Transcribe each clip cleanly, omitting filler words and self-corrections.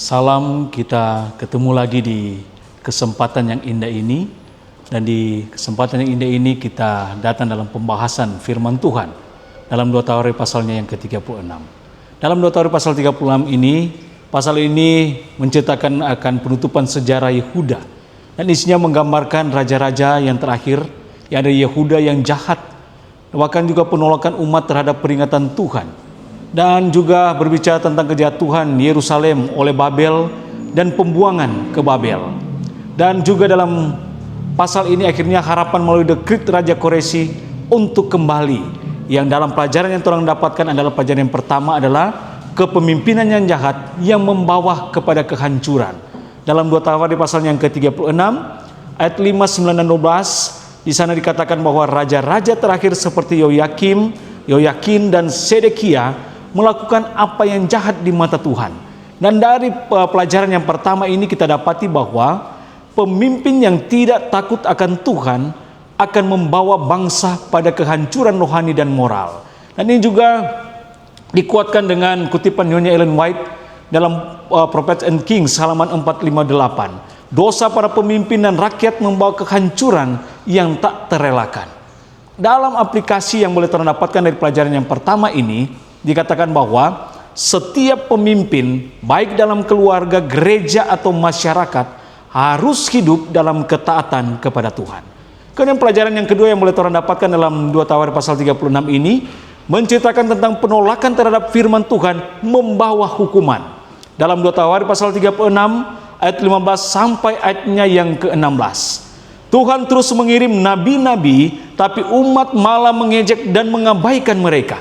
Salam, kita ketemu lagi di kesempatan yang indah ini. Dan di kesempatan yang indah ini kita datang dalam pembahasan firman Tuhan dalam 2 Tawarikh pasalnya yang ke-36. Dalam 2 Tawarikh pasal 36 ini, pasal ini menceritakan akan penutupan sejarah Yehuda. Dan isinya menggambarkan raja-raja yang terakhir, yang ada Yehuda yang jahat, bahkan juga penolakan umat terhadap peringatan Tuhan. Dan juga berbicara tentang kejatuhan Yerusalem oleh Babel dan pembuangan ke Babel. Dan juga dalam pasal ini akhirnya harapan melalui dekrit Raja Koreshi untuk kembali. Yang dalam pelajaran yang orang dapatkan adalah pelajaran yang pertama adalah kepemimpinan yang jahat yang membawa kepada kehancuran. Dalam 2 Tawarikh pasal yang ke-36 ayat 5, 9 dan 12 di sana dikatakan bahwa raja-raja terakhir seperti Yoyakin dan Sedekia melakukan apa yang jahat di mata Tuhan. Dan dari pelajaran yang pertama ini kita dapati bahwa pemimpin yang tidak takut akan Tuhan akan membawa bangsa pada kehancuran rohani dan moral. Dan ini juga dikuatkan dengan kutipan Nyonya Ellen White dalam Prophets and Kings halaman 458. Dosa para pemimpin dan rakyat membawa kehancuran yang tak terelakkan. Dalam aplikasi yang boleh terdapatkan dari pelajaran yang pertama ini, dikatakan bahwa setiap pemimpin, baik dalam keluarga, gereja, atau masyarakat, harus hidup dalam ketaatan kepada Tuhan. Kemudian pelajaran yang kedua yang boleh orang dapatkan dalam 2 Tawarikh pasal 36 ini, menceritakan tentang penolakan terhadap firman Tuhan membawa hukuman. Dalam 2 Tawarikh pasal 36 ayat 15 sampai ayatnya yang ke-16. Tuhan terus mengirim nabi-nabi, tapi umat malah mengejek dan mengabaikan mereka.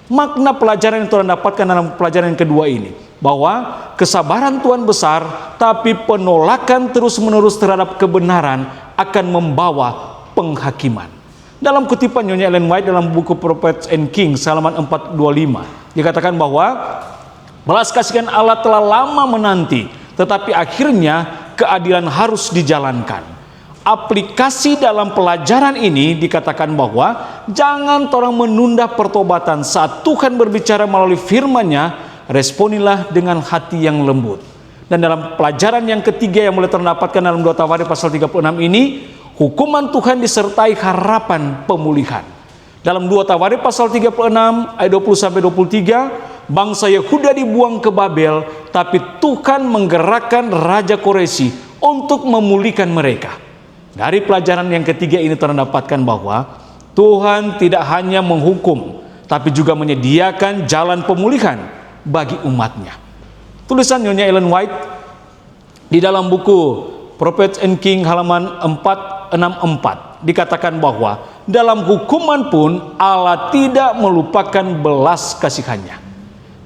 Makna pelajaran yang Tuhan dapatkan dalam pelajaran yang kedua ini, bahwa kesabaran Tuhan besar, tapi penolakan terus-menerus terhadap kebenaran akan membawa penghakiman. Dalam kutipan Nyonya Ellen White dalam buku Prophets and Kings halaman 425 dikatakan bahwa belas kasihan Allah telah lama menanti, tetapi akhirnya keadilan harus dijalankan. Aplikasi dalam pelajaran ini dikatakan bahwa jangan orang menunda pertobatan saat Tuhan berbicara melalui firman-Nya, responilah dengan hati yang lembut. Dan dalam pelajaran yang ketiga yang mulai terdapatkan dalam 2 Tawarikh pasal 36 ini, hukuman Tuhan disertai harapan pemulihan. Dalam 2 Tawarikh pasal 36 ayat 20-23, bangsa Yehuda dibuang ke Babel, tapi Tuhan menggerakkan Raja Koreshi untuk memulihkan mereka. Dari pelajaran yang ketiga ini terdapatkan bahwa Tuhan tidak hanya menghukum, tapi juga menyediakan jalan pemulihan bagi umatnya. Tulisan Nyonya Ellen White di dalam buku Prophets and Kings halaman 464 dikatakan bahwa dalam hukuman pun Allah tidak melupakan belas kasihannya.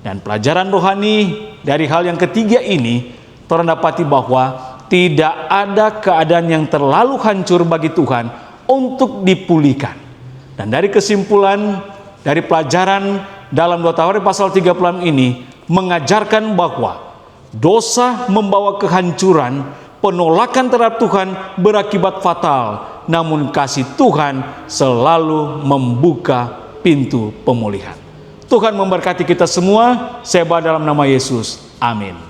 Dan pelajaran rohani dari hal yang ketiga ini terdapati bahwa tidak ada keadaan yang terlalu hancur bagi Tuhan untuk dipulihkan. Dan dari kesimpulan dari pelajaran dalam 2 Tawarikh pasal 36 ini mengajarkan bahwa dosa membawa kehancuran, penolakan terhadap Tuhan berakibat fatal, namun kasih Tuhan selalu membuka pintu pemulihan. Tuhan memberkati kita semua. Saya berdoa dalam nama Yesus. Amin.